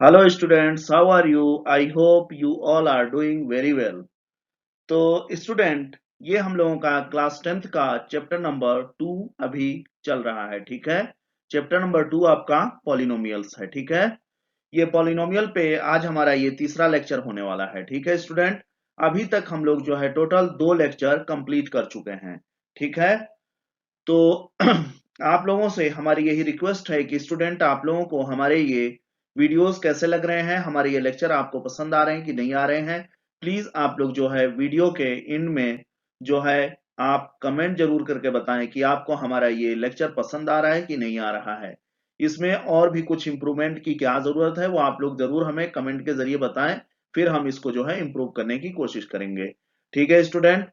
Hello students, how are you? I hope you all are doing very well. तो student ये हम लोगों का क्लास 10th का चैप्टर नंबर 2 अभी चल रहा है, ठीक है। चैप्टर नंबर 2 आपका पॉलिनोमियल्स है, ठीक है। ये पॉलिनोमियल पे आज हमारा ये तीसरा लेक्चर होने वाला है, ठीक है स्टूडेंट। अभी तक हम लोग जो है टोटल 2 लेक्चर कंप्लीट कर चुके हैं, ठीक है। तो आप लोगों से हमारी यही रिक्वेस्ट है कि स्टूडेंट आप लोगों को हमारे ये वीडियोस कैसे लग रहे हैं, हमारे ये लेक्चर आपको पसंद आ रहे हैं कि नहीं आ रहे हैं। प्लीज आप लोग जो है वीडियो के इन में जो है आप कमेंट जरूर करके बताएं कि आपको हमारा ये लेक्चर पसंद आ रहा है कि नहीं आ रहा है। इसमें और भी कुछ इंप्रूवमेंट की क्या जरूरत है वो आप लोग जरूर हमें कमेंट के जरिए बताएं, फिर हम इसको जो है इम्प्रूव करने की कोशिश करेंगे, ठीक है स्टूडेंट।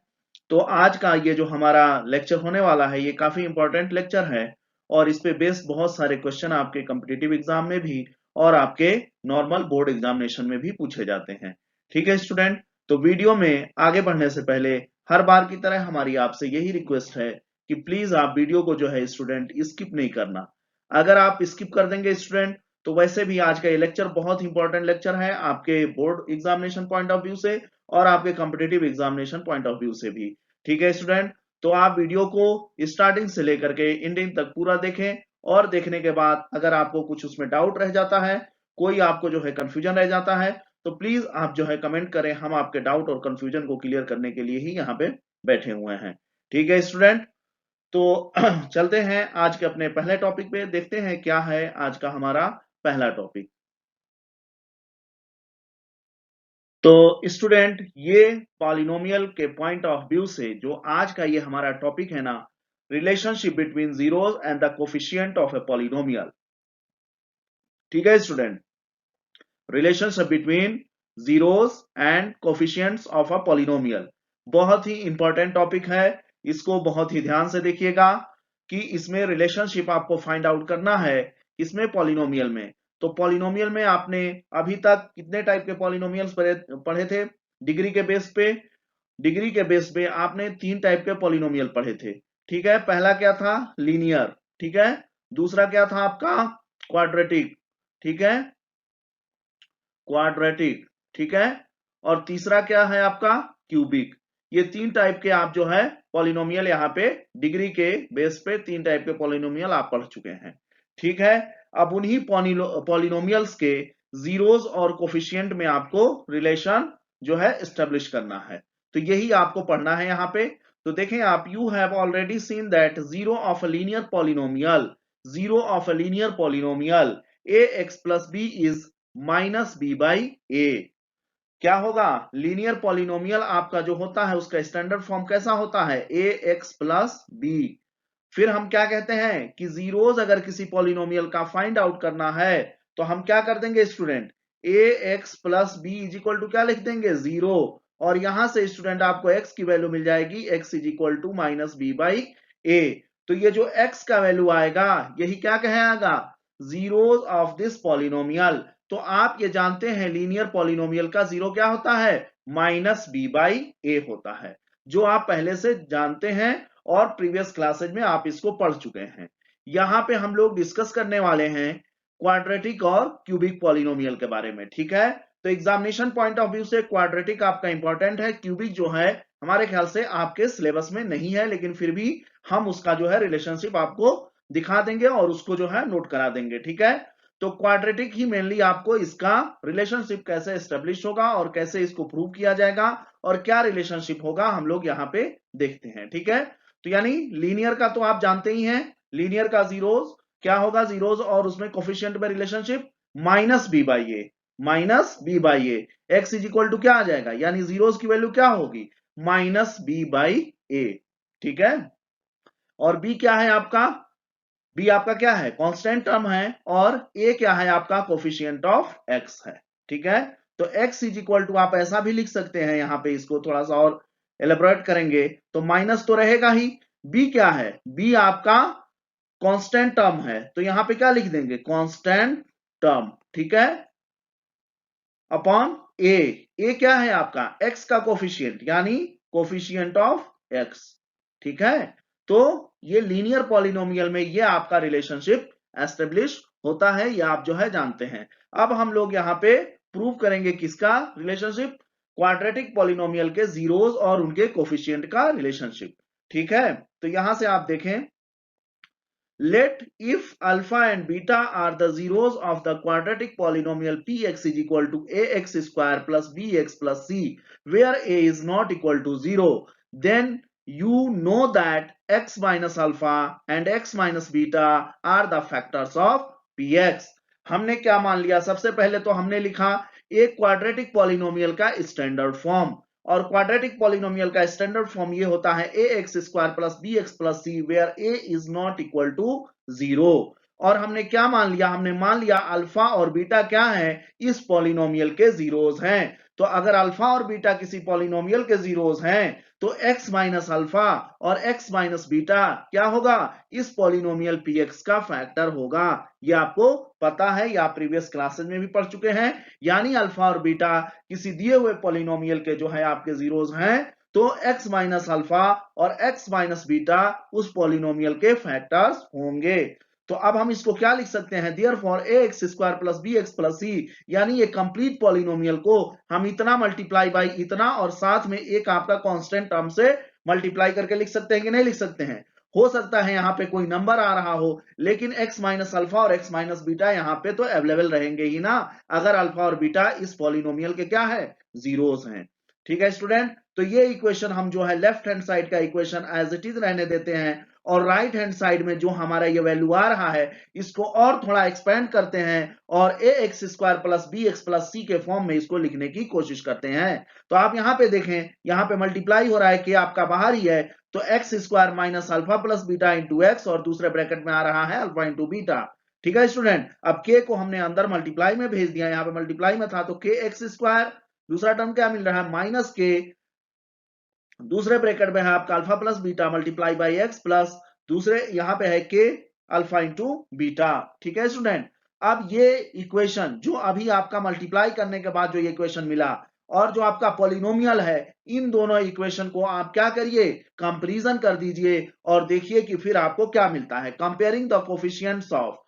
तो आज का ये जो हमारा लेक्चर होने वाला है ये काफी इंपॉर्टेंट लेक्चर है और इस पे बेस्ड बहुत सारे क्वेश्चन आपके कॉम्पिटिटिव एग्जाम में भी और आपके नॉर्मल बोर्ड एग्जामिनेशन में भी पूछे जाते हैं, ठीक है स्टूडेंट। तो वीडियो में आगे बढ़ने से पहले हर बार की तरह हमारी आपसे यही रिक्वेस्ट है कि प्लीज आप वीडियो को जो है स्टूडेंट स्किप नहीं करना। अगर आप स्किप कर देंगे स्टूडेंट तो वैसे भी आज का ये लेक्चर बहुत इंपॉर्टेंट लेक्चर है आपके board examination point of view से और आपके competitive examination point of view से भी, ठीक है स्टूडेंट। तो आप वीडियो को स्टार्टिंग से लेकर के एंडिंग तक पूरा देखें और देखने के बाद अगर आपको कुछ उसमें डाउट रह जाता है, कोई आपको जो है कंफ्यूजन रह जाता है, तो प्लीज आप जो है कमेंट करें, हम आपके डाउट और कंफ्यूजन को क्लियर करने के लिए ही यहाँ पे बैठे हुए हैं, ठीक है स्टूडेंट। तो चलते हैं आज के अपने पहले टॉपिक पे, देखते हैं क्या है आज का हमारा पहला टॉपिक। तो स्टूडेंट ये पॉलिनोमियल के पॉइंट ऑफ व्यू से जो आज का ये हमारा टॉपिक है ना, relationship between zeros and the coefficient of a polynomial, ठीक है student. Relationship between zeros and coefficients of a polynomial बहुत ही इंपॉर्टेंट टॉपिक है। इसको बहुत ही ध्यान से देखिएगा कि इसमें रिलेशनशिप आपको फाइंड आउट करना है। इसमें पॉलिनोमियल में, तो पॉलिनोमियल में आपने अभी तक कितने टाइप के पॉलिनोमियल्स पढ़े थे डिग्री के बेस पे। डिग्री के बेस पे आपने 3 टाइप के पॉलिनोमियल पढ़े थे, ठीक है। पहला क्या था, लीनियर, ठीक है। दूसरा क्या था आपका, क्वाड्रेटिक, ठीक है, क्वाड्रेटिक, ठीक है। और तीसरा क्या है आपका, क्यूबिक। ये 3 टाइप के आप जो है पॉलिनोमियल यहाँ पे डिग्री के बेस पे 3 टाइप के पॉलिनोमियल आप पढ़ चुके हैं, ठीक है। अब उन्हीं पॉलिनोमियल्स के जीरोस और कोफिशिएंट में आपको रिलेशन जो है एस्टेब्लिश करना है, तो यही आपको पढ़ना है यहाँ पे। तो देखें आप, you have already seen that zero of a linear polynomial, zero of a linear polynomial a x plus b is minus B by a. क्या होगा, लीनियर पॉलिनोमियल आपका जो होता है उसका स्टैंडर्ड फॉर्म कैसा होता है, ए एक्स प्लस बी। फिर हम क्या कहते हैं कि जीरोस अगर किसी पॉलिनोमियल का फाइंड आउट करना है तो हम क्या कर देंगे student, a x plus b is equal to क्या लिख देंगे, जीरो। और यहां से स्टूडेंट आपको एक्स की वैल्यू मिल जाएगी, x is equal to minus B by a. तो ये जो एक्स का वैल्यू आएगा यही क्या कहेगा, जीरोस ऑफ दिस पॉलिनोमियल। तो आप ये जानते हैं लीनियर पॉलिनोमियल का जीरो क्या होता है, माइनस बी बाई ए होता है, जो आप पहले से जानते हैं और प्रीवियस क्लासेज में आप इसको पढ़ चुके हैं। यहां पे हम लोग डिस्कस करने वाले हैं क्वाड्रेटिक और क्यूबिक पॉलिनोमियल के बारे में, ठीक है। तो एग्जामिनेशन पॉइंट ऑफ व्यू से क्वाड्रेटिक आपका इंपॉर्टेंट है, क्यूबिक जो है हमारे ख्याल से आपके सिलेबस में नहीं है, लेकिन फिर भी हम उसका जो है रिलेशनशिप आपको दिखा देंगे और उसको जो है नोट करा देंगे, ठीक है। तो क्वाड्रेटिक ही मेनली आपको इसका रिलेशनशिप कैसे एस्टेब्लिश होगा और कैसे इसको प्रूव किया जाएगा और क्या रिलेशनशिप होगा हम लोग यहाँ पे देखते हैं, ठीक है। तो यानी लीनियर का तो आप जानते ही हैं, लीनियर का जीरोस क्या होगा, जीरोस और उसमें कोफिशिएंट में relationship minus B by a, minus B by a. X is equal to क्या आ जाएगा, यानी जीरोस की वैल्यू क्या होगी, माइनस बी बाई ए, ठीक है। और बी क्या है आपका, बी आपका क्या है, कांस्टेंट टर्म है, और ए क्या है आपका, कोफिशिएंट ऑफ एक्स है, ठीक है। तो एक्स इज इक्वल टू आप ऐसा भी लिख सकते हैं, यहां पे इसको थोड़ा सा और एलेबोरेट करेंगे तो माइनस तो रहेगा ही। बी क्या है, बी आपका कांस्टेंट टर्म है, तो यहां पे क्या लिख देंगे, कांस्टेंट टर्म, ठीक है, अपॉन ए। ए क्या है आपका, एक्स का कोफिशिएंट यानी कोफिशिएंट ऑफ एक्स, ठीक है। तो ये लीनियर पॉलिनोमियल में ये आपका रिलेशनशिप एस्टेब्लिश होता है, ये आप जो है जानते हैं। अब हम लोग यहाँ पे प्रूव करेंगे किसका रिलेशनशिप, क्वाड्रेटिक पॉलिनोमियल के जीरोस और उनके कोफिशिएंट का रिलेशनशिप। ठीक है, तो यहां से आप देखें, let if alpha and beta are the zeros of the quadratic polynomial px is equal to ax square plus bx plus c, where a is not equal to 0, then you know that x minus alpha and x minus beta are the factors of px। हमने क्या मान लिया, सबसे पहले तो हमने लिखा एक क्वाड्रेटिक पॉलिनोमियल का स्टैंडर्ड फॉर्म, और क्वाड्रेटिक पॉलिनोमियल का स्टैंडर्ड फॉर्म ये होता है a x square plus b x plus c, where a is not equal to 0। और हमने क्या मान लिया, हमने मान लिया अल्फा और बीटा क्या है, इस पॉलिनोमियल के जीरोस हैं। तो अगर अल्फा और बीटा किसी पॉलिनोमियल के जीरोस हैं तो x माइनस अल्फा और x माइनस बीटा क्या होगा, इस पॉलिनोमियल px का फैक्टर होगा। ये आपको पता है, ये आप प्रीवियस क्लासेस में भी पढ़ चुके हैं। यानी अल्फा और बीटा किसी दिए हुए पॉलिनोमियल के जो है आपके जीरोस हैं, तो x माइनस अल्फा और x माइनस बीटा उस पॉलिनोमियल के फैक्टर्स होंगे। तो अब हम इसको क्या लिख सकते हैं, therefore ax square plus bx plus c, यानी ये कंप्लीट पॉलिनोमियल को हम इतना मल्टीप्लाई बाई इतना और साथ में एक आपका कांस्टेंट टर्म से मल्टीप्लाई करके लिख सकते हैं कि नहीं लिख सकते हैं। हो सकता है यहाँ पे कोई नंबर आ रहा हो, लेकिन x माइनस अल्फा और x माइनस बीटा यहाँ पे तो अवेलेबल रहेंगे ही ना, अगर अल्फा और बीटा इस पॉलिनोमियल के क्या है, जीरोस हैं। ठीक है स्टूडेंट, तो ये इक्वेशन हम जो है लेफ्ट हैंड साइड का इक्वेशन एज इट इज रहने देते हैं, और राइट हैंड साइड में जो हमारा ये वैल्यू आ रहा है इसको और थोड़ा एक्सपेंड करते हैं और a x square plus b x plus c के फॉर्म में इसको लिखने की कोशिश करते हैं। तो आप यहाँ पे देखें, यहाँ पे मल्टीप्लाई हो रहा है कि आपका बाहर ही है, तो x square minus alpha plus beta into x, और दूसरे ब्रैकेट में आ रहा है अल्फा इंटू बीटा। ठीक है स्टूडेंट, अब के को हमने अंदर मल्टीप्लाई में भेज दिया, यहाँ पे मल्टीप्लाई में था तो के एक्स स्क्वायर, दूसरा टर्म क्या मिल रहा है माइनस के, दूसरे ब्रैकेट में है आपका alpha plus beta multiply by x plus दूसरे यहां पे है के अल्फा इंटू बीटा। ठीक है स्टूडेंट, अब ये इक्वेशन जो अभी आपका मल्टीप्लाई करने के बाद जो ये इक्वेशन मिला और जो आपका पॉलिनोमियल है, इन दोनों इक्वेशन को आप क्या करिए, कंपैरिजन कर दीजिए और देखिए कि फिर आपको क्या मिलता है। कंपेयरिंग द कोफिशिएंट्स ऑफ,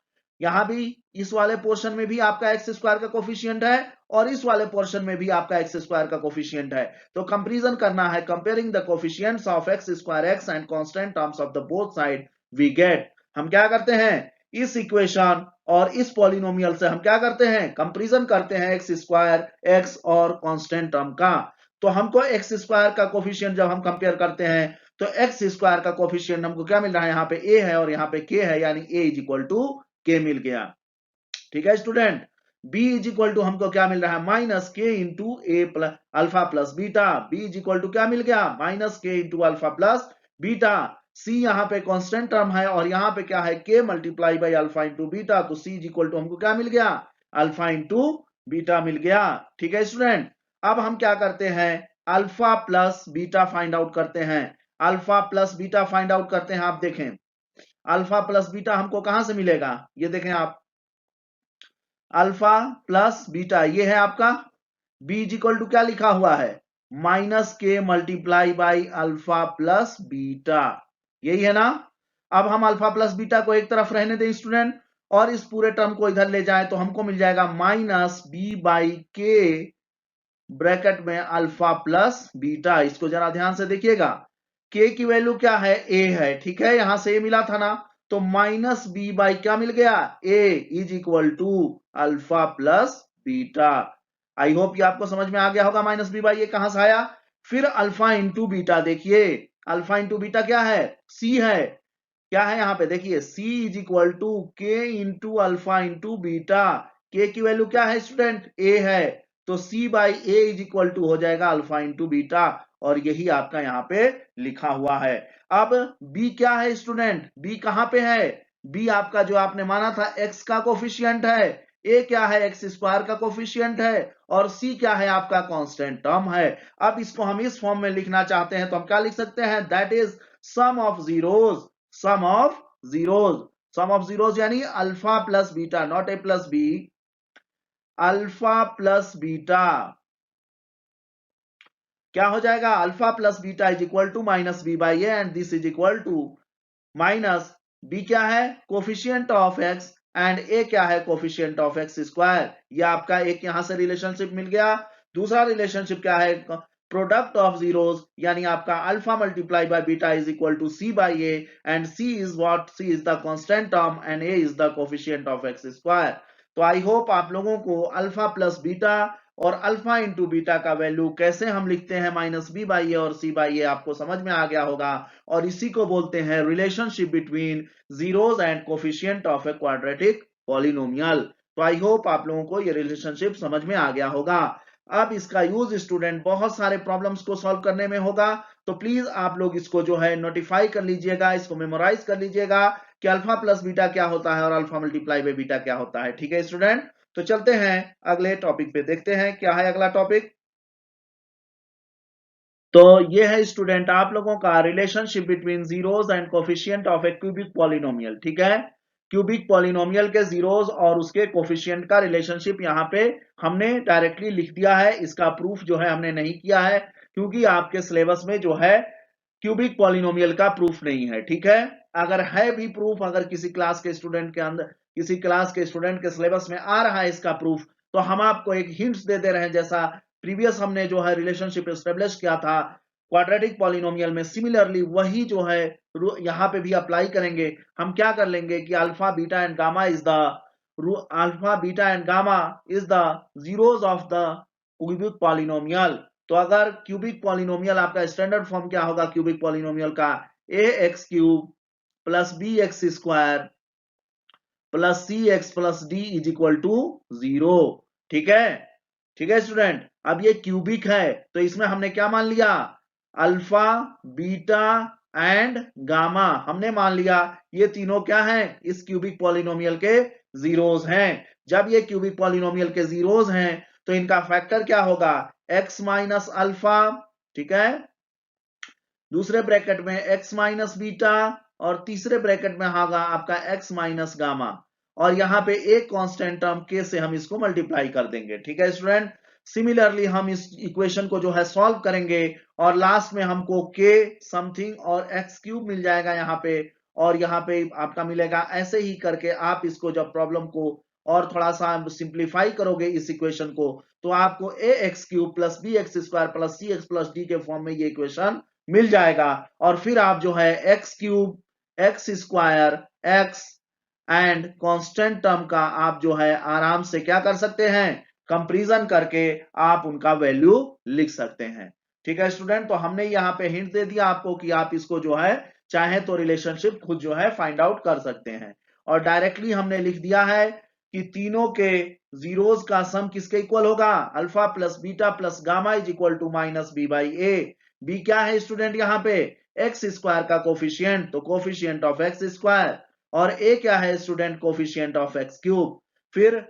यहां भी इस वाले पोर्शन में भी आपका एक्स स्क्वायर का कोफिशिएंट है और इस वाले पोर्शन में भी आपका एक्स स्क्वायर का कोफिशिएंट है, तो कंपैरिजन करना है। Comparing the coefficients of x square x and constant terms of the both side we get, हम क्या करते हैं, इस इक्वेशन और इस पॉलिनोमियल से हम क्या करते हैं, कंपैरिजन करते हैं एक्स स्क्वायर एक्स और कांस्टेंट टर्म का। तो हमको एक्स स्क्वायर का कोफिशिएंट जब हम कंपेयर करते हैं तो एक्स स्क्वायर का कोफिशिएंट हमको क्या मिल रहा है, यहाँ पे ए है और यहाँ पे के है, यानी ए इज इक्वल टू के मिल गया। ठीक है student, b is equal to हमको क्या मिल रहा है, minus k into a plus alpha plus beta, b is equal to क्या मिल गया, minus k into alpha plus beta. c यहाँ पे कांस्टेंट टर्म है और यहाँ पे क्या है, k multiply by alpha into beta, तो c इज इक्वल टू हमको क्या मिल गया, अल्फा इंटू बीटा मिल गया। ठीक है स्टूडेंट, अब हम क्या करते हैं, alpha plus beta find out करते हैं। Alpha plus beta find out करते हैं, आप देखें अल्फा प्लस बीटा हमको कहां से मिलेगा, ये देखें आप, अल्फा प्लस बीटा ये है आपका, b इज इक्वल टू क्या लिखा हुआ है, माइनस के multiply by alpha plus beta, यही है ना। अब हम अल्फा प्लस बीटा को एक तरफ रहने दें स्टूडेंट, और इस पूरे टर्म को इधर ले जाएं तो हमको मिल जाएगा माइनस बी बाई के ब्रैकेट में अल्फा प्लस बीटा। इसको जरा ध्यान से देखिएगा, के की वैल्यू क्या है, ए है, ठीक है, यहां से ए मिला था ना, तो माइनस बी बाई क्या मिल गया, a is equal to alpha plus beta. I hope ये आपको समझ में आ गया होगा, माइनस बी बाई ये कहां से आया। फिर अल्फा इंटू बीटा, देखिए अल्फा इंटू बीटा क्या है, सी है, क्या है यहाँ पे देखिए, सी इज इक्वल टू के इंटू अल्फा इंटू बीटा। के की वैल्यू क्या है स्टूडेंट, ए है, तो c by a is equal to हो जाएगा अल्फा इंटू बीटा, और यही आपका यहाँ पे लिखा हुआ है। अब b क्या है स्टूडेंट, b कहां पे है, b आपका जो आपने माना था x का कोफिशिएंट है, a क्या है एक्स स्क्वायर का कोफिशिएंट है, और c क्या है आपका कांस्टेंट टर्म है। अब इसको हम इस फॉर्म में लिखना चाहते हैं तो हम क्या लिख सकते हैं, that is sum of zeros, sum of zeros, sum of zeros यानी alpha plus beta, not a plus b, alpha plus beta क्या हो जाएगा, alpha plus beta is equal to minus B by A, and this is equal to minus b क्या है, coefficient of x and a क्या है, coefficient of x square. ये आपका एक यहां से रिलेशनशिप मिल गया। दूसरा रिलेशनशिप क्या है, प्रोडक्ट ऑफ जीरोज, यानी आपका alpha multiply by beta is equal to C by A, and c is what, c is the constant term and A is the coefficient of x square. तो I hope आप लोगों को alpha plus beta और alpha into beta का value कैसे हम लिखते हैं माइनस बी बाई ए और सी बाई ए आपको समझ में आ गया होगा, और इसी को बोलते हैं relationship between zeros and coefficient of a quadratic polynomial. तो आई होप आप लोगों को ये रिलेशनशिप समझ में आ गया होगा। अब इसका यूज स्टूडेंट बहुत सारे प्रॉब्लम्स को सॉल्व करने में होगा, तो प्लीज आप लोग इसको जो है नोटिफाई कर लीजिएगा, इसको मेमोराइज कर लीजिएगा कि अल्फा प्लस बीटा क्या होता है और अल्फा मल्टीप्लाई बाय बीटा क्या होता है। ठीक है स्टूडेंट, तो चलते हैं अगले टॉपिक पे, देखते हैं क्या है अगला टॉपिक। तो ये है स्टूडेंट आप लोगों का relationship between zeros and coefficient of A cubic polynomial. ठीक है, क्यूबिक पॉलिनोमियल के जीरोज और उसके कोफिशिएंट का रिलेशनशिप यहाँ पे हमने डायरेक्टली लिख दिया है। इसका प्रूफ जो है हमने नहीं किया है, क्योंकि आपके सिलेबस में जो है क्यूबिक पॉलिनोमियल का प्रूफ नहीं है। ठीक है, अगर है भी प्रूफ, अगर किसी क्लास के स्टूडेंट के अंदर, किसी क्लास के स्टूडेंट के सिलेबस में आ रहा है इसका प्रूफ, तो हम आपको एक हिंट्स दे दे रहे हैं। जैसा प्रीवियस हमने जो है रिलेशनशिप एस्टेब्लिश किया था क्वाड्रेटिक पॉलिनोमियल में, सिमिलरली वही जो है यहाँ पे भी अप्लाई करेंगे। हम क्या कर लेंगे कि alpha beta and gamma is the zeros of the cubic polynomial. तो अगर क्यूबिक पॉलिनोमियल आपका स्टैंडर्ड फॉर्म क्या होगा क्यूबिक पॉलिनोमियल का, a x cube plus b x square plus c x plus d is equal to 0। ठीक है, ठीक है स्टूडेंट। अब ये क्यूबिक है तो इसमें हमने क्या मान लिया, अल्फा बीटा एंड गामा हमने मान लिया, ये तीनों क्या हैं, इस क्यूबिक पॉलिनोमियल के जीरोज हैं। जब ये क्यूबिक पॉलिनोमियल के जीरोज हैं तो इनका फैक्टर क्या होगा, x माइनस अल्फा, ठीक है, दूसरे ब्रैकेट में x माइनस बीटा, और तीसरे ब्रैकेट में होगा आपका x माइनस गामा, और यहां पे एक कांस्टेंट टर्म k से हम इसको मल्टीप्लाई कर देंगे। ठीक है स्टूडेंट, सिमिलरली हम इस इक्वेशन को जो है सॉल्व करेंगे और लास्ट में हमको k समथिंग और x क्यूब मिल जाएगा यहाँ पे, और यहाँ पे आपका मिलेगा। ऐसे ही करके आप इसको जब प्रॉब्लम को और थोड़ा सा सिंप्लीफाई करोगे इस इक्वेशन को, तो आपको a x cube plus b x square plus c x plus d के फॉर्म में ये इक्वेशन मिल जाएगा। और फिर आप जो है x cube x square x and constant term का आप जो है आराम से क्या कर सकते हैं, कंपैरिजन करके आप उनका वैल्यू लिख सकते हैं। ठीक है स्टूडेंट, तो हमने यहाँ पे हिंट दे दिया आपको कि आप इसको जो है चाहे तो रिलेशनशिप खुद जो है फाइंड आउट कर सकते हैं। और डायरेक्टली हमने लिख दिया है कि तीनों के जीरोज का सम किसके इक्वल होगा, alpha plus beta plus gamma is equal to minus B by a. B क्या है स्टूडेंट, यहाँ पे एक्स स्क्वायर का कोफिशिएंट, तो कोफिशिएंट ऑफ एक्स स्क्वायर, और ए क्या है student, coefficient of x cube. फिर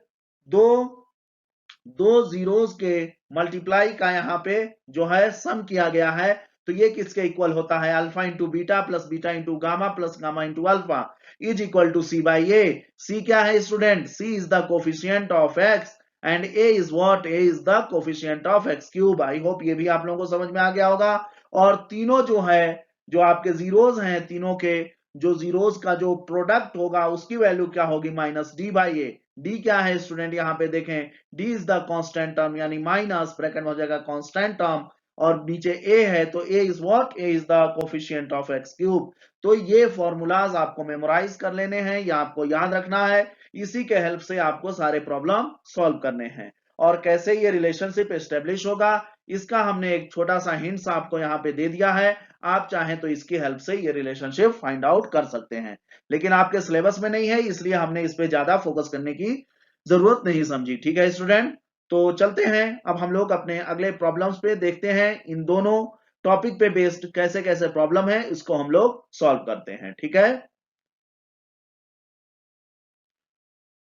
दो जीरोज के मल्टीप्लाई का यहाँ पे जो है सम किया गया है, तो ये किसके इक्वल होता है, alpha into beta plus beta into gamma plus gamma into alpha is equal to C by A. C क्या है student, C is the coefficient of x and A is what, A is the coefficient of x cube. I hope ये भी आप लोगों को समझ में आ गया होगा। और तीनों जो है, जो आपके जीरोज हैं, तीनों के जो जीरोज का जो प्रोडक्ट होगा उसकी वैल्यू क्या होगी, minus D by A. D क्या है स्टूडेंट, यहाँ पे देखें, D is the constant term, यानी माइनस ब्रैकेट में हो जाएगा कांस्टेंट टर्म, और नीचे ए है तो a is what, A is the coefficient of x cube. तो ये फॉर्मूलाज आपको मेमोराइज कर लेने हैं या आपको याद रखना है, इसी के हेल्प से आपको सारे प्रॉब्लम सॉल्व करने हैं। और कैसे ये रिलेशनशिप एस्टेब्लिश होगा इसका हमने एक छोटा सा हिंट्स आपको यहाँ पे दे दिया है। आप चाहें तो इसकी हेल्प से ये रिलेशनशिप फाइंड आउट कर सकते हैं, लेकिन आपके सिलेबस में नहीं है इसलिए हमने इस पे ज्यादा फोकस करने की जरूरत नहीं समझी। ठीक है स्टूडेंट, तो चलते हैं अब हम लोग अपने अगले प्रॉब्लम्स पे, देखते हैं इन दोनों टॉपिक पे बेस्ड कैसे कैसे प्रॉब्लम है इसको हम लोग सॉल्व करते हैं। ठीक है,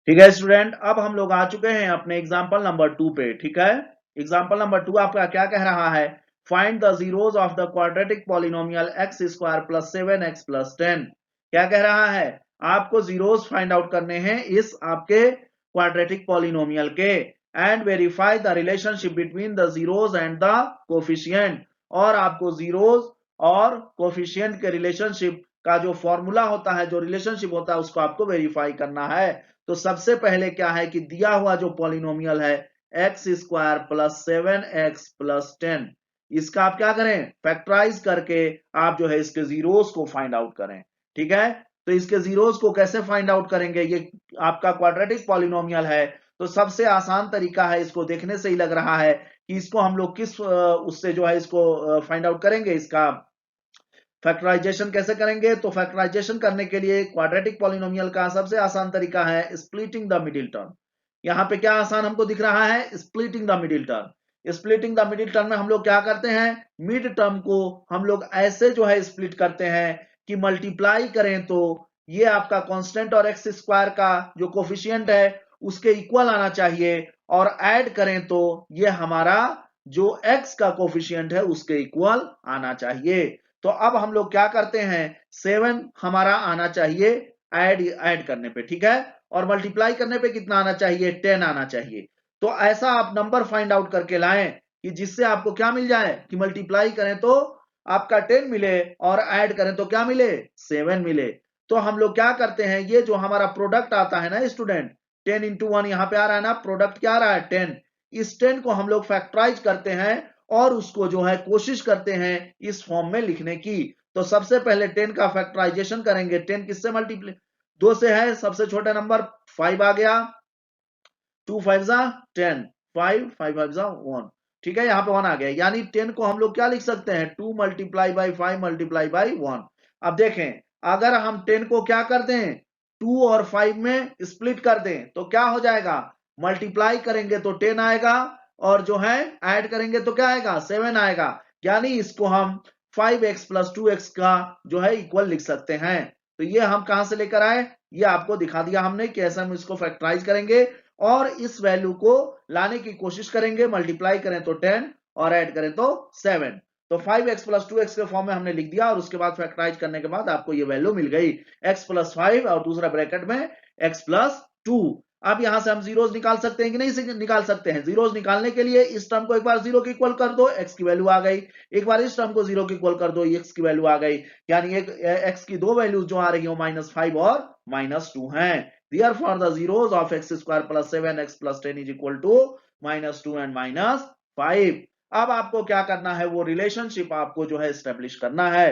ठीक है स्टूडेंट, अब हम लोग आ चुके हैं अपने एग्जाम्पल नंबर 2 पे। ठीक है, एग्जाम्पल नंबर 2 आपका क्या कह रहा है, find the zeros of the quadratic polynomial x square plus 7x plus 10। क्या कह रहा है, आपको जीरोज फाइंड आउट करने हैं इस आपके क्वाड्रेटिक पॉलिनोमियल के, and verify the relationship between the zeros and the coefficient. और आपको जीरोज और कोफिशिएंट के रिलेशनशिप का जो फॉर्मूला होता है, जो रिलेशनशिप होता है, उसको आपको वेरीफाई करना है। तो सबसे पहले क्या है कि दिया हुआ जो पॉलिनोमियल है x square plus 7x plus 10, इसका आप क्या करें, फैक्टराइज करके आप जो है इसके जीरोस को फाइंड आउट करें। ठीक है, तो इसके जीरोस को कैसे फाइंड आउट करेंगे, ये आपका क्वाड्रेटिक पॉलिनोमियल है, तो सबसे आसान तरीका है, इसको देखने से ही लग रहा है कि इसको हम लोग किस उससे जो है इसको फाइंड आउट करेंगे, इसका फैक्टराइजेशन कैसे करेंगे। तो फैक्टराइजेशन करने के लिए क्वाड्रेटिक पॉलिनोमियल का सबसे आसान तरीका है स्प्लिटिंग द मिडिल टर्म। यहाँ पे क्या आसान हमको दिख रहा है, splitting the middle term. Splitting the middle term में हम लोग क्या करते हैं, मिड टर्म को हम लोग ऐसे जो है स्प्लिट करते हैं कि मल्टीप्लाई करें तो ये आपका कांस्टेंट और एक्स स्क्वायर का जो कोफिशिएंट है उसके इक्वल आना चाहिए, और ऐड करें तो ये हमारा जो एक्स का कोफिशिएंट है उसके इक्वल आना चाहिए। तो अब हम लोग क्या करते हैं, 7 हमारा आना चाहिए ऐड करने पे, ठीक है, और मल्टीप्लाई करने पे कितना आना चाहिए, 10 आना चाहिए। तो ऐसा आप नंबर फाइंड आउट करके लाएं कि जिससे आपको क्या मिल जाए कि मल्टीप्लाई करें तो आपका 10 मिले और ऐड करें तो क्या मिले, 7 मिले। तो हम लोग क्या करते हैं, ये जो हमारा प्रोडक्ट आता है ना स्टूडेंट, 10 इंटू 1 यहाँ पे आ रहा है ना, प्रोडक्ट क्या आ रहा है 10, इस 10 को हम लोग फैक्टराइज करते हैं और उसको जो है कोशिश करते हैं इस फॉर्म में लिखने की। तो सबसे पहले 10 का फैक्टराइजेशन करेंगे, 10 किससे मल्टीप्लाई, 2 से है, सबसे छोटा नंबर 5 आ गया, 2 5 10, 5 5 5 1, ठीक है, यहाँ पे 1 आ गया, यानी 10 को हम लोग क्या लिख सकते हैं, 2 मल्टीप्लाई बाई 5 मल्टीप्लाई बाई 1। अब देखें, अगर हम 10 को क्या कर दें, 2 और 5 में स्प्लिट कर दें तो क्या हो जाएगा, मल्टीप्लाई करेंगे तो 10 आएगा और जो है ऐड करेंगे तो क्या आएगा, 7 आएगा, यानी इसको हम 5x प्लस 2x का जो है इक्वल लिख सकते हैं। तो ये हम कहां से लेकर आए, ये आपको दिखा दिया हमने कि ऐसे हम इसको फैक्टराइज करेंगे और इस वैल्यू को लाने की कोशिश करेंगे, मल्टीप्लाई करें तो 10 और ऐड करें तो 7। तो 5x प्लस 2x के फॉर्म में हमने लिख दिया और उसके बाद फैक्टराइज करने के बाद आपको ये वैल्यू मिल गई, x प्लस 5 और दूसरा ब्रैकेट में x प्लस 2। अब यहां से हम जीरोस निकाल सकते हैं कि नहीं निकाल सकते हैं, जीरोस निकालने के लिए इस टर्म को एक बार जीरो के इक्वल कर दो, x की वैल्यू आ गई, एक बार इस टर्म को जीरो के इक्वल कर दो, x की वैल्यू आ गई, यानी एक x की दो वैल्यूज जो आ रही है -5 और -2 हैं। Therefore, the zeros of x square plus 7x plus 10 is equal to -2 and -5। अब आपको क्या करना है, वो रिलेशनशिप आपको जो है एस्टेब्लिश करना है।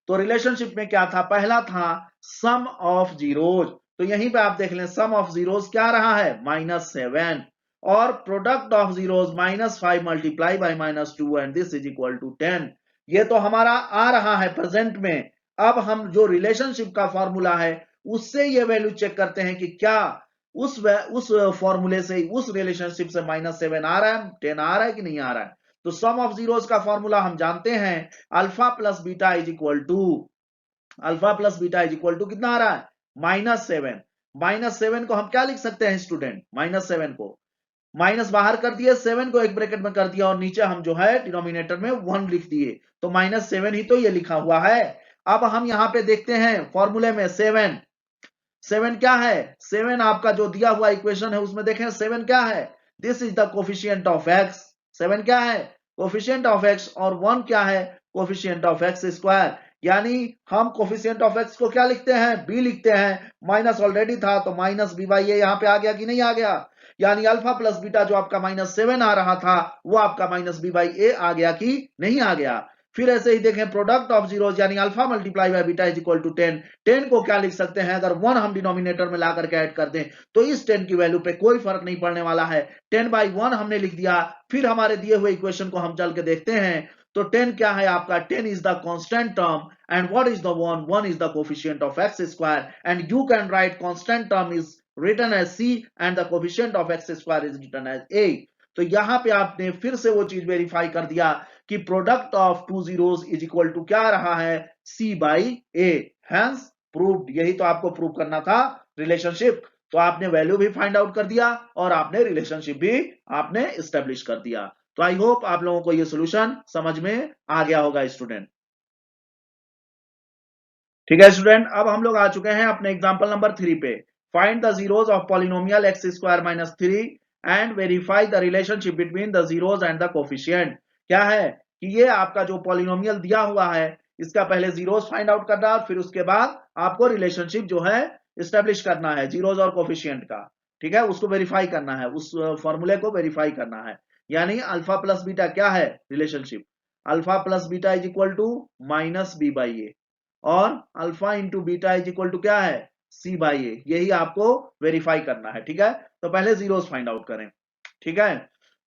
तो रिलेशनशिप में क्या था, पहला था सम ऑफ जीरोज, तो यहीं पे आप देख लें सम ऑफ जीरोज क्या रहा है, -7, और product of zeros -5 multiply by -2 and this is equal to 10। ये तो हमारा आ रहा है प्रेजेंट में। अब हम जो रिलेशनशिप का फॉर्मूला है उससे ये वैल्यू चेक करते हैं कि क्या उस फॉर्मूले से, उस रिलेशनशिप से -7 आ रहा है, 10 आ रहा है कि नहीं आ रहा है। तो सम ऑफ जीरोस का फॉर्मूला हम जानते हैं, alpha plus beta is equal to, alpha plus beta is equal to कितना आ रहा है, -7। -7 को हम क्या लिख सकते हैं स्टूडेंट, -7 को माइनस बाहर कर दिए, 7 को एक ब्रैकेट में कर दिया और नीचे हम जो है डिनोमिनेटर में 1 लिख दिए, तो -7 ही तो ये लिखा हुआ है। अब हम यहां पे देखते हैं फॉर्मूले में 7 क्या है, 7 आपका जो दिया हुआ इक्वेशन है उसमें देखें 7 क्या है, this is the coefficient of x। 7 क्या है, कोफिशिएंट ऑफ x, और 1 क्या है, कोफिशिएंट ऑफ x स्क्वायर। यानी हम कोफिशिएंट ऑफ x को क्या लिखते हैं, b लिखते हैं, माइनस ऑलरेडी था तो माइनस बी बाई ए यहाँ पे आ गया कि नहीं आ गया, यानी अल्फा प्लस बीटा जो आपका -7 आ रहा था वो आपका -b बाई ए आ गया कि नहीं आ गया। फिर ऐसे ही देखें प्रोडक्ट ऑफ जीरोस यानी alpha multiply by beta is equal to 10। 10 को क्या लिख सकते हैं, अगर 1 हम डिनोमिनेटर में ला करके ऐड कर दें तो इस 10 की वैल्यू पे कोई फर्क नहीं पड़ने वाला है, 10/1 हमने लिख दिया। फिर हमारे दिए हुए इक्वेशन को हम चल के देखते हैं, तो 10 क्या है आपका, 10 is the constant term and what is the 1 is the coefficient of x square and you can right constant term is written as c and the coefficient of x square is written as a। तो यहां पे आपने फिर से वो चीज verify कर दिया कि product of two zeros is equal to क्या रहा है, c by a, hence proved. यही तो आपको प्रूव करना था रिलेशनशिप। तो आपने वैल्यू भी फाइंड आउट कर दिया और आपने रिलेशनशिप भी आपने एस्टेब्लिश कर दिया। तो आई होप आप लोगों को ये सोल्यूशन समझ में आ गया होगा स्टूडेंट। ठीक है स्टूडेंट, अब हम लोग आ चुके हैं अपने एग्जांपल नंबर 3 पे। Find the zeros of polynomial x square -3 and verify the relationship between the zeros and the coefficient. क्या है कि ये आपका जो पॉलिनोमियल दिया हुआ है इसका पहले जीरोस फाइंड आउट करना और फिर उसके बाद आपको रिलेशनशिप जो है स्टेब्लिश करना है जीरोज और कोफिशिएंट का, ठीक है, उसको वेरीफाई करना है, उस फॉर्मूले को वेरीफाई करना है। यानी अल्फा प्लस बीटा क्या है relationship, alpha plus beta is equal to minus B by a, और alpha into beta is equal to क्या है सी बाई ए, यही आपको वेरीफाई करना है, ठीक है। तो पहले जीरोस फाइंड आउट करें, ठीक है।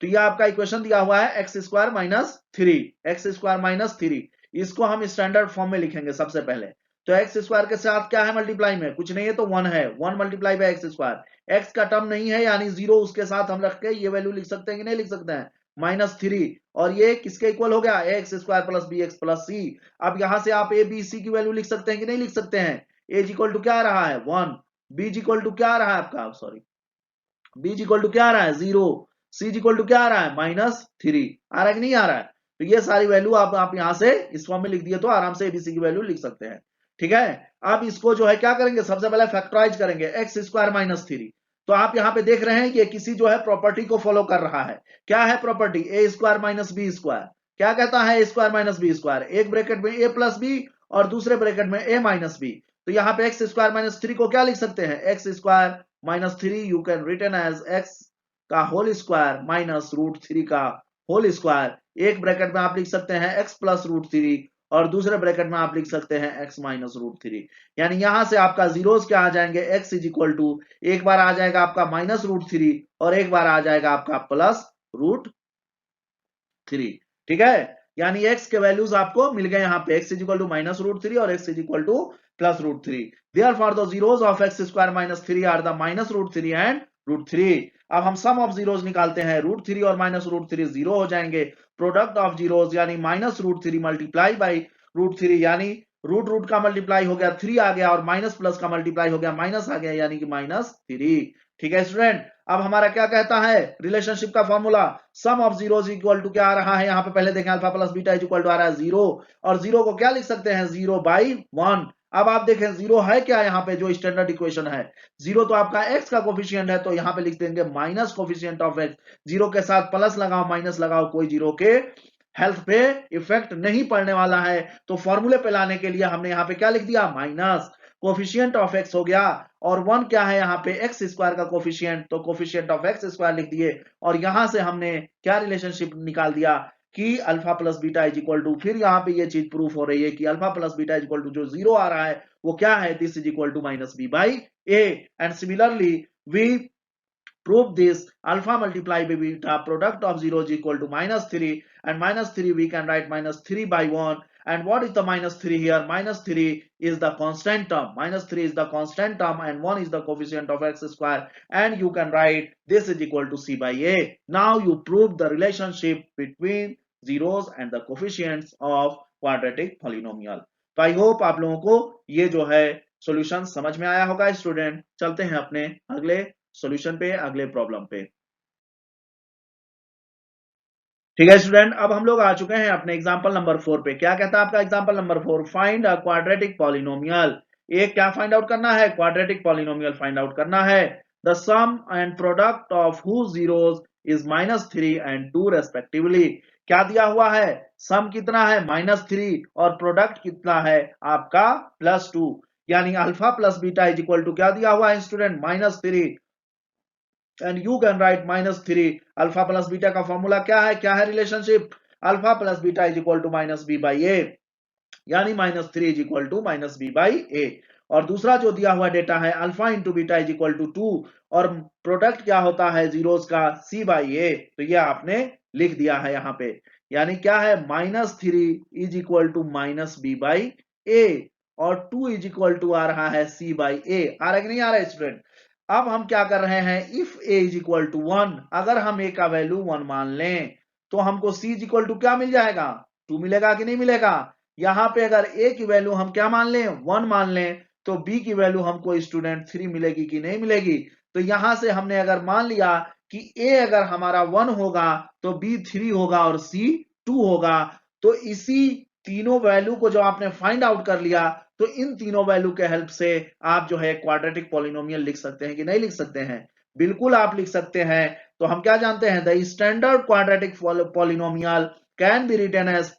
तो ये आपका इक्वेशन दिया हुआ है x square minus three, x square minus three, इसको हम स्टैंडर्ड फॉर्म में लिखेंगे सबसे पहले। तो एक्स स्क्वायर के साथ क्या है मल्टीप्लाई में, कुछ नहीं है तो वन है, one multiply by x square, x का टर्म नहीं है यानी जीरो, उसके साथ हम रख के ये वैल्यू लिख सकते हैं कि नहीं लिख सकते हैं, माइनस थ्री, और ये किसके इक्वल हो गया x square plus b x plus c. अब यहां से आप ए बी सी की वैल्यू लिख सकते हैं कि नहीं लिख सकते हैं, ए इक्वल टू क्या आ रहा है वन, बी इक्वल टू क्या आ रहा है आपका, सॉरी बी इक्वल टू क्या आ रहा है जीरो, सी इक्वल टू क्या आ रहा है माइनस थ्री, आ रहा है कि नहीं आ रहा है। तो ये सारी वैल्यू आप यहां से इस फॉर्म में लिख दिए तो आराम से एबीसी की वैल्यू लिख सकते हैं, ठीक है। अब इसको जो है क्या करेंगे, सबसे पहले फैक्टराइज करेंगे एक्स स्क्वायर माइनस थ्री। तो आप यहाँ पे देख रहे हैं कि किसी जो है प्रॉपर्टी को फॉलो कर रहा है, क्या है प्रॉपर्टी, ए स्क्वायर माइनस बी स्क्वायर, क्या कहता है ए स्क्वायर माइनस बी स्क्वायर, एक ब्रैकेट में ए प्लस बी और दूसरे ब्रैकेट में ए माइनस बी। तो यहाँ पे एक्स स्क्वायर माइनस थ्री को क्या लिख सकते हैं, x square minus three you can written as x का whole square minus root three का होल स्क्वायर, एक ब्रैकेट में आप लिख सकते हैं एक्स प्लस रूट थ्री और दूसरे ब्रैकेट में आप लिख सकते हैं एक्स माइनस रूट थ्री। यानी यहां से आपका जीरोस क्या आ जाएंगे, एक्स इज इक्वल टू एक बार आ जाएगा आपका माइनस रूट थ्री और एक बार आ जाएगा आपका प्लस रूट थ्री, ठीक है। यानी एक्स के वैल्यूज आपको मिल गए यहाँ पे, x is equal to minus root three और x is equal to plus root three. Therefore the zeros of x square minus three are the minus root three and root three. अब हम sum of zeros निकालते हैं, root three और minus root three zero हो जाएंगे, product of zeros यानी minus root three multiply by root three, यानी root root का मल्टीप्लाई हो गया थ्री आ गया और माइनस प्लस का मल्टीप्लाई हो गया माइनस आ गया, यानी कि माइनस थ्री, ठीक है स्टूडेंट। अब हमारा क्या कहता है रिलेशनशिप का formula, sum of zeros equal to क्या आ रहा है, यहाँ पे पहले देखें alpha plus beta equal to आ रहा है जीरो, और जीरो को क्या लिख सकते हैं जीरो बाई वन। अब आप देखें जीरो है क्या यहाँ पे, जो स्टैंडर्ड इक्वेशन है, जीरो तो आपका एक्स का कोफिशिएंट है, तो यहाँ पे लिख देंगे minus coefficient of x, zero के साथ प्लस लगाओ माइनस लगाओ, कोई जीरो के हेल्थ पे इफेक्ट नहीं पड़ने वाला है। तो फॉर्मूले पे लाने के लिए हमने यहाँ पे क्या लिख दिया माइनस कोफिशिएंट ऑफ एक्स हो गया, और वन क्या है यहाँ पे एक्स स्क्वायर का कोफिशिएंट, तो कोफिशिएंट ऑफ एक्स स्क्वायर लिख दिए, और यहां से हमने क्या रिलेशनशिप निकाल दिया कि alpha plus beta is equal to, फिर यहाँ पे ये चीज प्रूफ हो रही है कि alpha plus beta is equal to जो जीरो आ रहा है वो क्या है, this is equal to minus B by A. And similarly we prove this alpha multiply by beta product of 0 is equal to minus 3, and minus 3 we can write minus 3 by 1. And what is the minus 3 here, minus 3 is the constant term, minus 3 is the constant term and 1 is the coefficient of x square, and you can write this is equal to c by a. Now you prove the relationship between zeros and the coefficients of quadratic polynomial. तो I hope आप लोगों को ये जो है solution समझ में आया होगा स्टूडेंट। चलते हैं अपने अगले सॉल्यूशन पे, अगले प्रॉब्लम पे, ठीक है स्टूडेंट। अब हम लोग आ चुके हैं अपने एग्जांपल नंबर 4 पे। क्या कहता है आपका example number 4, find a quadratic polynomial. एक क्या फाइंड आउट करना है, क्वाड्रेटिक पॉलिनोमियल फाइंड आउट करना है। The sum and product of whose zeros is minus three and two respectively. क्या दिया हुआ है, सम कितना है माइनस थ्री और प्रोडक्ट कितना है आपका प्लस टू, यानी alpha plus beta is equal to क्या दिया हुआ है student minus three, and you can write minus three. Alpha plus beta का फॉर्मूला क्या है relationship, alpha plus beta is equal to minus B by a, यानी minus three is equal to minus B by a. और दूसरा जो दिया हुआ data है alpha into beta is equal to two, two product क्या होता है जीरोस का सी बाई ए, तो ये आपने लिख दिया है यहाँ पे। यानी क्या है minus three is equal to minus B by a, और टू इज इक्वल टू आ रहा है सी बाई ए। आ रहा है कि नहीं आ रहा है स्टूडेंट। अब हम क्या कर रहे हैं, if A is equal to one, अगर हम ए का वैल्यू वन मान लें तो हमको सी इज इक्वल टू क्या मिल जाएगा, टू मिलेगा कि नहीं मिलेगा। यहां पे अगर ए की वैल्यू हम क्या मान लें, वन मान लें, तो बी की वैल्यू हमको स्टूडेंट थ्री मिलेगी कि नहीं मिलेगी। तो यहां से हमने अगर मान लिया कि ए अगर हमारा वन होगा तो बी थ्री होगा और सी टू होगा, तो इसी तीनों वैल्यू को जो आपने फाइंड आउट कर लिया, तो इन तीनों वैल्यू के हेल्प से आप जो है क्वाड्रेटिक पॉलिनोमियल लिख सकते हैं कि नहीं लिख सकते हैं, बिल्कुल आप लिख सकते हैं। तो हम क्या जानते हैं, the standard quadratic polynomial can be written as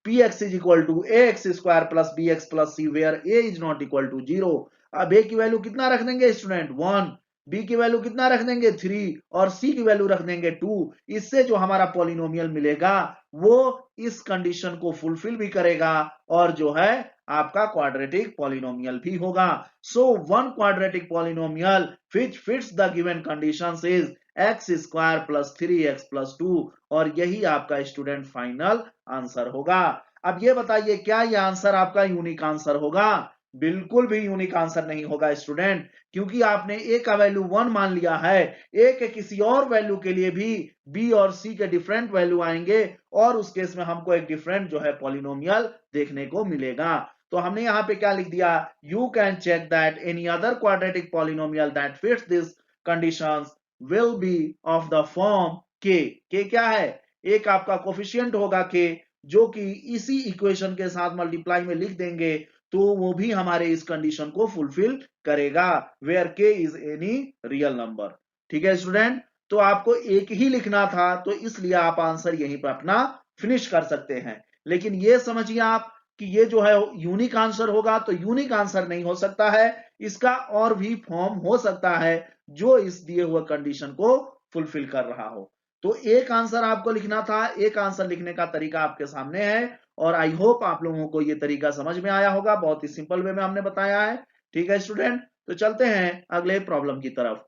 px is equal to ax square plus bx plus c where a is not equal to 0. अब ए की वैल्यू कितना रख देंगे स्टूडेंट 1, बी की वैल्यू कितना रख देंगे 3 और सी की वैल्यू रख देंगे 2। इससे जो हमारा पॉलिनोमियल मिलेगा वो इस कंडीशन को फुलफिल भी करेगा और जो है आपका क्वाड्रेटिक पॉलिनोमियल भी होगा। So one quadratic polynomial which fits the given conditions is x square plus 3x plus 2 और यही आपका स्टूडेंट फाइनल आंसर होगा। अब ये बताइए क्या ये आंसर आपका यूनिक आंसर होगा? बिल्कुल भी यूनिक आंसर नहीं होगा स्टूडेंट, क्योंकि आपने ए का वैल्यू 1 मान लिया है। ए के किसी और वैल्यू के लिए भी बी और सी के डिफरेंट वैल्यू आएंगे और उस केस में हमको एक डिफरेंट जो है पॉलिनोमियल देखने को मिलेगा। तो हमने यहाँ पे क्या लिख दिया, you can check that any other quadratic polynomial that fits this conditions will be of the form के क्या है, एक आपका कोफिशिएंट होगा के, जो कि इसी इक्वेशन के साथ मल्टीप्लाई में लिख देंगे तो वो भी हमारे इस कंडीशन को फुलफिल करेगा, वेयर के इज एनी रियल नंबर। ठीक है स्टूडेंट, तो आपको एक ही लिखना था तो इसलिए आप आंसर यहीं पर अपना फिनिश कर सकते हैं। लेकिन ये समझिए आप कि ये जो है यूनिक आंसर होगा, तो यूनिक आंसर नहीं हो सकता है, इसका और भी फॉर्म हो सकता है जो इस दिए हुए कंडीशन को फुलफिल कर रहा हो। तो एक आंसर आपको लिखना था, एक आंसर लिखने का तरीका आपके सामने है और आई होप आप लोगों को ये तरीका समझ में आया होगा। बहुत ही सिंपल वे में हमने बताया है। ठीक है स्टूडेंट, तो चलते हैं अगले प्रॉब्लम की तरफ।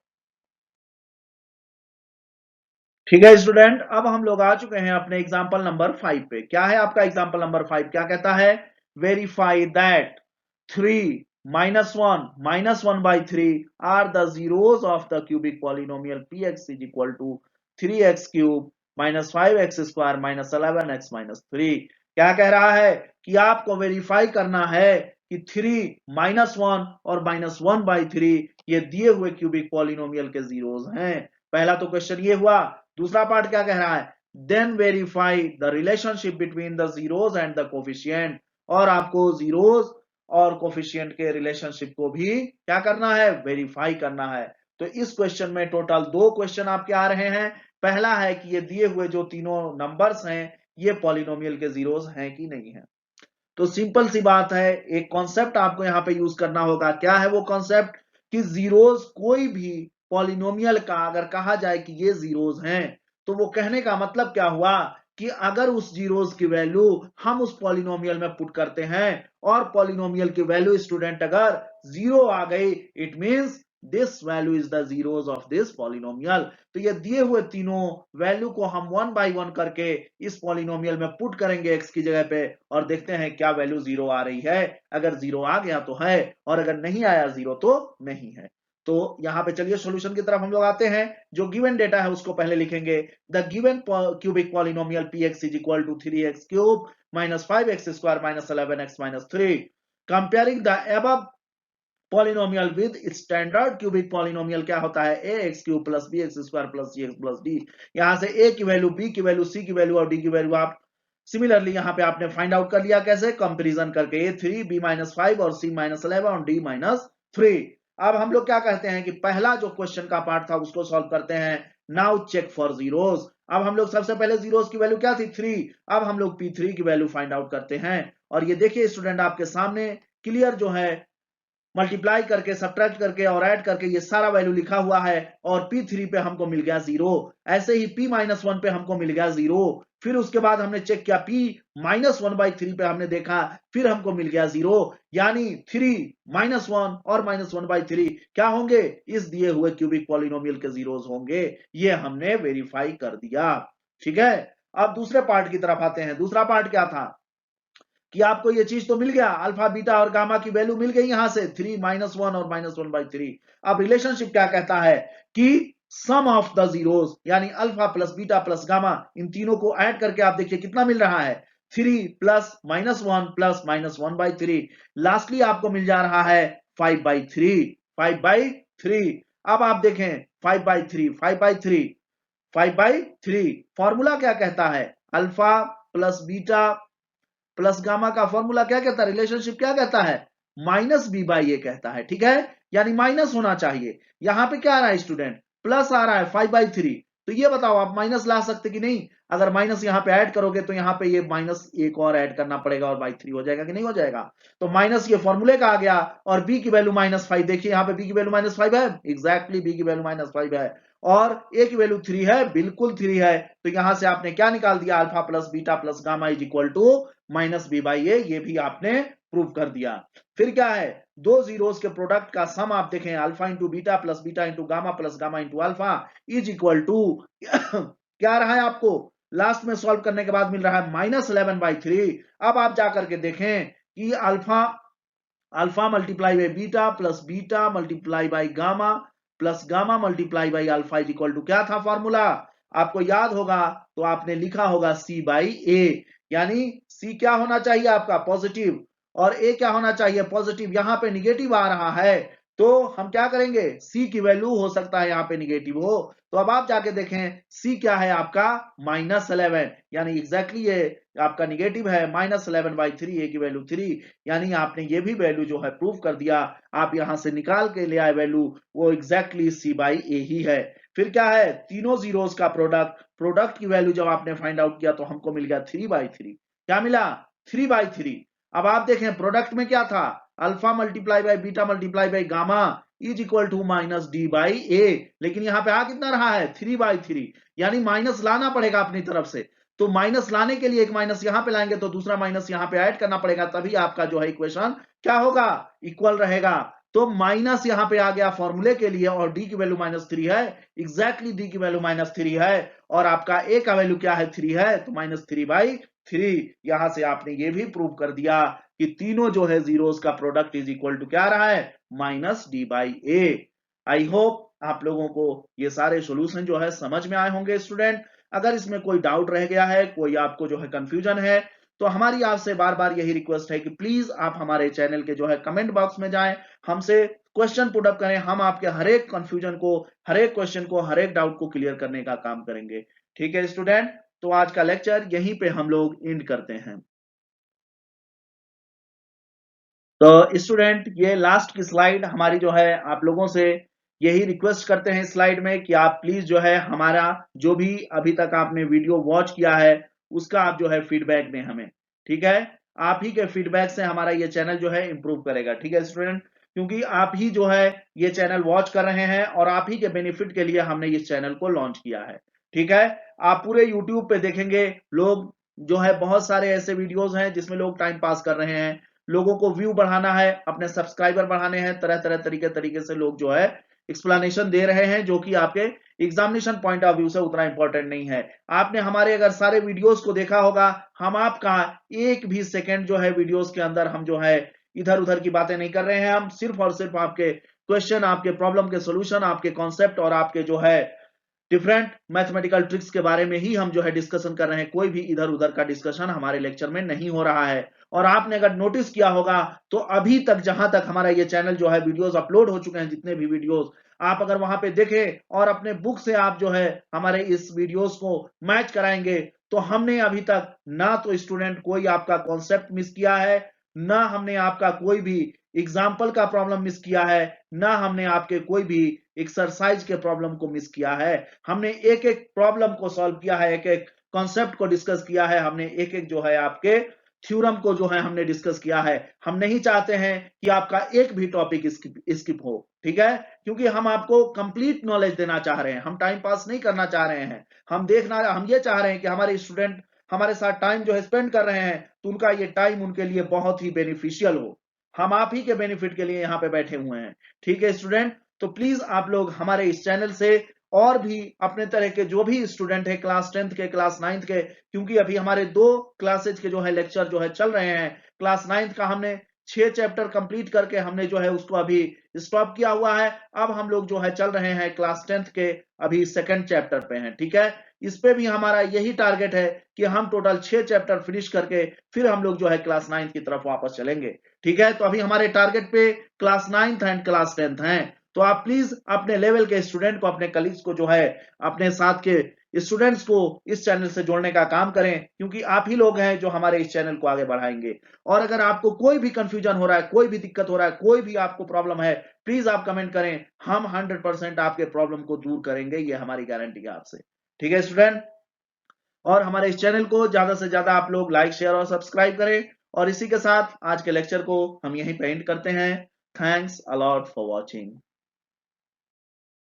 ठीक है स्टूडेंट, अब हम लोग आ चुके हैं अपने एग्जांपल नंबर 5 पे। क्या है आपका एग्जांपल नंबर 5? क्या कहता है, verify that 3 minus 1 by 3 are the zeros of the cubic polynomial px is equal to 3x cube minus 5x square minus 11x minus 3। क्या कह रहा है कि आपको वेरीफाई करना है कि 3 -1 और -1 by 3 ये दिए हुए क्यूबिक पॉलिनोमियल के जीरोस हैं। पहला तो क्वेश्चन ये हुआ। दूसरा पार्ट क्या कह रहा है, then verify the relationship between the zeros and the coefficient, और आपको जीरोस और कोफिशिएंट के रिलेशनशिप को भी क्या करना है, वेरीफाई करना है। तो इस क्वेश्चन में टोटल 2 क्वेश्चन आपके आ रहे हैं। पहला है कि ये दिए हुए जो तीनों नंबर्स हैं ये पॉलिनोमियल के जीरोस हैं कि नहीं है। तो सिंपल सी बात है, एक कॉन्सेप्ट आपको यहां पे यूज करना होगा। क्या है वो कॉन्सेप्ट, कि जीरोस कोई भी पॉलिनोमियल का अगर कहा जाए कि ये जीरोस हैं, तो वो कहने का मतलब क्या हुआ कि अगर उस जीरोस की वैल्यू हम उस पॉलिनोमियल में पुट करते हैं और पॉलिनोमियल की वैल्यू स्टूडेंट अगर 0 आ गई, it means this value is the zeros of this polynomial. तो ये दिए हुए तीनों वैल्यू को हम 1 बाय 1 करके इस पॉलिनोमियल में पुट करेंगे एक्स की जगह पे और देखते हैं क्या वैल्यू 0 आ रही है। अगर 0 आ गया तो है और अगर नहीं आया 0 तो नहीं है। तो यहां पे चलिए सॉल्यूशन की तरफ हम लोग आते हैं। जो गिवन डेटा है उसको पहले लिखेंगे। The given cubic polynomial px is equal to 3x cube minus 5x square minus 11x minus 3। Comparing the above polynomial with standard cubic polynomial क्या होता है, ax cube plus bx square plus cx plus d। यहां से a की value, b की value, c की value और d की वैल्यू आप सिमिलरली यहां पे आपने फाइंड आउट कर लिया। कैसे, कंपैरिजन करके a 3 b माइनस 5 और c माइनस 11 और d माइनस 3। अब हम लोग क्या कहते हैं कि पहला जो क्वेश्चन का पार्ट था उसको सॉल्व करते हैं। Now check for zeros. अब हम लोग सबसे पहले जीरोस की वैल्यू क्या थी, 3। अब हम लोग p3 की वैल्यू फाइंड आउट करते हैं और ये देखिए स्टूडेंट आपके सामने क्लियर जो है मल्टीप्लाई करके, सब्ट्रैक्ट करके और ऐड करके ये सारा वैल्यू लिखा हुआ है और P3 पे हमको मिल गया 0। ऐसे ही P-1 पे हमको मिल गया 0। फिर उसके बाद हमने चेक किया P-1 by 3 पे हमने देखा, फिर हमको मिल गया 0। यानी 3 - 1 और -1 by 3 क्या होंगे, इस दिए हुए क्यूबिक पॉलिनोमियल के जीरोस होंगे। ये हमने वेरीफाई कर दिया। ठीक है, अब दूसरे पार्ट की तरफ आते हैं। दूसरा पार्ट क्या था कि आपको ये चीज तो मिल गया, अल्फा बीटा और गामा की वैल्यू मिल गई यहां से 3 -1 और -1 by 3। अब रिलेशनशिप क्या कहता है कि सम ऑफ द जीरोस यानी alpha plus beta plus gamma, इन तीनों को ऐड करके आप देखिए कितना मिल रहा है, 3 प्लस -1 प्लस -1 by 3। लास्टली आपको मिल जा रहा है 5 by 3, 5 by 3। अब आप देखें 5 by 3, 5 by 3, 5 by 3 फॉर्मूला क्या कहता है, alpha plus beta plus gamma का फॉर्मूला क्या कहता है, रिलेशनशिप क्या कहता है, माइनस बी बाई ए कहता है। ठीक है, यानी माइनस होना चाहिए। यहां पे क्या आ रहा है स्टूडेंट, प्लस आ रहा है 5 by 3। तो ये बताओ आप माइनस ला सकते कि नहीं? अगर माइनस यहाँ पे ऐड करोगे तो यहाँ पे ये माइनस एक और ऐड करना पड़ेगा और बाई 3 हो जाएगा कि नहीं हो जाएगा? तो माइनस ये फॉर्मूले का आ गया और बी की वैल्यू -5, देखिए यहाँ पे बी की वैल्यू -5 है, एग्जैक्टली बी की वैल्यू -5 है और ए की वैल्यू 3 है, बिल्कुल 3 है। तो यहां से आपने क्या निकाल दिया? Alpha plus beta plus gamma is equal to -b/a, ये भी आपने प्रूव कर दिया। फिर क्या है? दो जीरोस के प्रोडक्ट का सम आप देखें, alpha into beta plus beta into gamma plus gamma into alpha is equal to क्या रहा है आपको लास्ट में सॉल्व करने के बाद मिल रहा है -11/3। अब आप जाकर के देखें कि alpha multiply by beta multiply by gamma plus gamma multiply by alpha is equal to क्या था फॉर्मूला? आपको याद होगा तो आपने लिखा होगा C/A, यानी C क्या होना चाहिए आपका? पॉजिटिव, और A क्या होना चाहिए? पॉजिटिव। यहां पे निगेटिव आ रहा है तो हम क्या करेंगे? C की वैल्यू हो सकता है यहाँ पे निगेटिव हो, तो अब आप जाके देखें C क्या है आपका? -11, यानी एग्जैक्टली ये आपका निगेटिव है। -11/3, A की वैल्यू 3, यानी आपने ये भी वैल्यू जो है प्रूव कर दिया। आप यहां से निकाल के ले आए वैल्यू, वो एग्जैक्टली C/A ही है। फिर क्या है? तीनों जीरोस का प्रोडक्ट की वैल्यू जब आपने फाइंड आउट किया तो हमको मिल गया 3/3। क्या मिला? 3/3। अब आप देखें प्रोडक्ट में क्या था? Alpha multiply by beta multiply by gamma is equal to -d/a, लेकिन यहाँ पे आ कितना रहा है? 3/3, यानी माइनस लाना पड़ेगा अपनी तरफ से। तो माइनस लाने के लिए एक माइनस यहां पे लाएंगे तो दूसरा माइनस यहां पे ऐड करना पड़ेगा, तभी आपका जो है इक्वेशन क्या होगा? इक्वल रहेगा। तो माइनस यहां पे आ गया फॉर्मूले के लिए और डी की वैल्यू -3 है, एग्जैक्टली डी की वैल्यू -3 है और आपका ए का वैल्यू क्या है? 3 है, तो -3/3। यहां से आपने ये भी प्रूव कर दिया कि तीनों जो है जीरोस का प्रोडक्ट इज इक्वल टू क्या रहा है? -d/a। आई होप आप लोगों को ये सारे सॉल्यूशन जो है समझ में आए होंगे स्टूडेंट। अगर इसमें कोई डाउट रह गया है, कोई आपको जो है कंफ्यूजन है, तो हमारी आपसे बार बार यही रिक्वेस्ट है कि प्लीज आप हमारे चैनल के जो है कमेंट बॉक्स में जाएं, हमसे क्वेश्चन पुट अप करें। हम आपके हर एक कंफ्यूजन को, हर एक क्वेश्चन को, हर एक डाउट को क्लियर करने का काम करेंगे। ठीक है स्टूडेंट, तो आज का लेक्चर यहीं पे हम लोग एंड करते हैं। तो स्टूडेंट ये लास्ट की स्लाइड हमारी जो है, आप लोगों से यही रिक्वेस्ट करते हैं स्लाइड में कि आप प्लीज जो है हमारा जो भी अभी तक आपने वीडियो वॉच किया है उसका आप जो है फीडबैक दें हमें। ठीक है, आप ही के फीडबैक से हमारा ये चैनल जो है इंप्रूव करेगा। ठीक है स्टूडेंट, क्योंकि आप ही जो है ये चैनल वॉच कर रहे हैं और आप ही के बेनिफिट के लिए हमने इस चैनल को लॉन्च किया है। ठीक है, आप पूरे यूट्यूब पे देखेंगे लोग जो है बहुत सारे ऐसे वीडियोज हैं जिसमें लोग टाइम पास कर रहे हैं, लोगों को व्यू बढ़ाना है, अपने सब्सक्राइबर बढ़ाने हैं, तरह तरह तरीके से लोग जो है एक्सप्लेनेशन दे रहे हैं, जो कि आपके एग्जामिनेशन पॉइंट ऑफ व्यू से उतना इंपॉर्टेंट नहीं है। आपने हमारे अगर सारे वीडियोस को देखा होगा, हम आपका एक भी सेकंड जो है वीडियोस के अंदर हम जो है इधर उधर की बातें नहीं कर रहे हैं। हम सिर्फ और सिर्फ आपके क्वेश्चन, आपके प्रॉब्लम के सोल्यूशन, आपके कॉन्सेप्ट और आपके जो है डिफरेंट मैथमेटिकल ट्रिक्स के बारे में ही हम जो है डिस्कशन कर रहे हैं। कोई भी इधर उधर का डिस्कशन हमारे लेक्चर में नहीं हो रहा है। और आपने अगर नोटिस किया होगा तो अभी तक जहां तक हमारा ये चैनल जो है वीडियोस अपलोड हो चुके हैं, जितने भी वीडियोस आप अगर वहां पे देखें और अपने बुक से आप जो है हमारे इस वीडियोस को मैच कराएंगे, तो हमने अभी तक ना तो स्टूडेंट कोई आपका कॉन्सेप्ट मिस किया है, ना हमने आपका कोई भी एग्जाम्पल का प्रॉब्लम मिस किया है, ना हमने आपके कोई भी एक्सरसाइज के प्रॉब्लम को मिस किया है। हमने एक एक प्रॉब्लम को सॉल्व किया है, एक एक कॉन्सेप्ट को डिस्कस किया है, हमने एक एक जो है आपके थ्योरम को जो है हमने डिस्कस किया है। हम नहीं चाहते हैं कि आपका एक भी टॉपिक स्किप हो। ठीक है, क्योंकि हम आपको कंप्लीट नॉलेज देना चाह रहे हैं, हम टाइम पास नहीं करना चाह रहे हैं। हम ये चाह रहे हैं कि हमारे स्टूडेंट हमारे साथ टाइम जो है स्पेंड कर रहे हैं तो उनका ये टाइम उनके लिए बहुत ही बेनिफिशियल हो। हम आप ही के बेनिफिट के लिए यहाँ पे बैठे हुए हैं। ठीक है स्टूडेंट, तो प्लीज आप लोग हमारे इस चैनल से और भी अपने तरह के जो भी स्टूडेंट है, क्लास 10th के, क्लास 9th के, क्योंकि अभी हमारे 2 क्लासेज के जो है लेक्चर जो है चल रहे हैं। क्लास 9th का हमने 6 चैप्टर कंप्लीट करके हमने जो है उसको अभी स्टॉप किया हुआ है। अब हम लोग जो है चल रहे हैं क्लास 10th के, अभी 2nd चैप्टर पे हैं। ठीक है, इस पे भी हमारा यही टारगेट है कि हम टोटल 6 चैप्टर फिनिश करके फिर हम लोग जो है क्लास 9th की तरफ वापस चलेंगे। ठीक है, तो अभी हमारे टारगेट पे class 9th and class 10th हैं। तो आप प्लीज अपने लेवल के स्टूडेंट को, अपने कलीग्स को जो है अपने साथ के स्टूडेंट्स को इस चैनल से जोड़ने का काम करें, क्योंकि आप ही लोग हैं जो हमारे इस चैनल को आगे बढ़ाएंगे। और अगर आपको कोई भी कंफ्यूजन हो रहा है, कोई भी दिक्कत हो रहा है, कोई भी आपको प्रॉब्लम है, प्लीज आप कमेंट करें। हम 100% आपके प्रॉब्लम को दूर करेंगे, ये हमारी गारंटी है आपसे। ठीक है स्टूडेंट, और हमारे इस चैनल को ज्यादा से ज्यादा आप लोग लाइक शेयर और सब्सक्राइब करें। और इसी के साथ आज के लेक्चर को हम यहीं पे एंड करते हैं। Thanks a lot for watching.